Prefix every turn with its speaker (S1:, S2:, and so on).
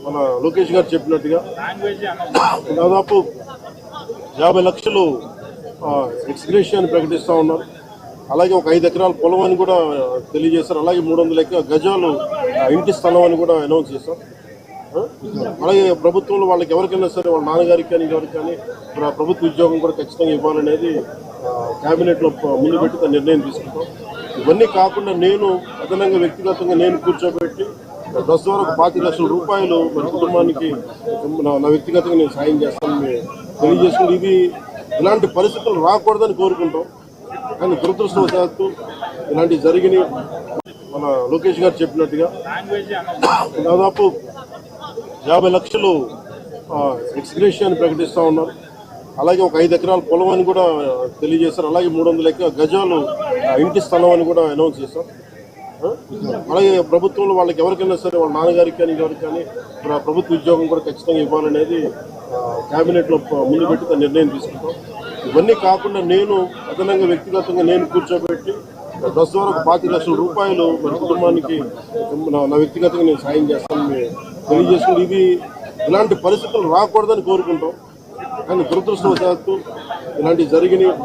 S1: మన లోకేష్ గారు చెప్పినట్టుగా దాదాపు 50 లక్షలు ఎక్స్గ్రేషియా ప్రకటిస్తూ ఉన్నారు. అలాగే ఒక 5 ఎకరాల పొలం అని కూడా తెలియజేశారు. అలాగే 300 గజాలు ఇంటి స్థలం అని కూడా అనౌన్స్ చేశారు. అలాగే ప్రభుత్వంలో వాళ్ళకి ఎవరికైనా సరే వాళ్ళ నాన్నగారికి కానీ ఎవరికి కానీ ప్రభుత్వ ఉద్యోగం కూడా ఖచ్చితంగా ఇవ్వాలనేది క్యాబినెట్లో ముందు పెట్టి నిర్ణయం తీసుకుంటాం. ఇవన్నీ కాకుండా నేను అదనంగా వ్యక్తిగతంగా నేను కూర్చోబెట్టి ప్రస్తుతం వరకు 25 లక్షల రూపాయలు మన కుటుంబానికి నా వ్యక్తిగతంగా నేను సాయం చేస్తానని తెలియజేసుకుని ఇది ఇలాంటి పరిస్థితులు రాకూడదని కోరుకుంటాం. కానీ దురదృష్టవశాత్తు ఇలాంటివి జరిగినాయి. మన లోకేష్ గారు చెప్పినట్టుగా దాదాపు 50 లక్షలు ఎక్స్గ్రేషియా ప్రకటిస్తూ ఉన్నారు. అలాగే ఒక 5 ఎకరాల పొలం అని కూడా తెలియజేశారు. అలాగే 300 గజాలు ఇంటి స్థలం అని కూడా అనౌన్స్ చేశారు. అలాగే ప్రభుత్వంలో వాళ్ళకి ఎవరికైనా సరే వాళ్ళ నాన్నగారికి కానీ ఎవరికి కానీ ప్రభుత్వ ఉద్యోగం కూడా ఖచ్చితంగా ఇవ్వాలనేది క్యాబినెట్లో ముందు పెట్టి నిర్ణయం తీసుకుంటాం. ఇవన్నీ కాకుండా నేను అదనంగా వ్యక్తిగతంగా నేను కూర్చోబెట్టి ప్రస్తుతం వరకు 25 లక్షల రూపాయలు మన కుటుంబానికి నా వ్యక్తిగతంగా నేను సాయం చేస్తానని తెలియజేసుకుని ఇది ఇలాంటి పరిస్థితులు రాకూడదని కోరుకుంటాం. కానీ దురదృష్టవశాత్తు ఇలాంటివి జరిగినాయి.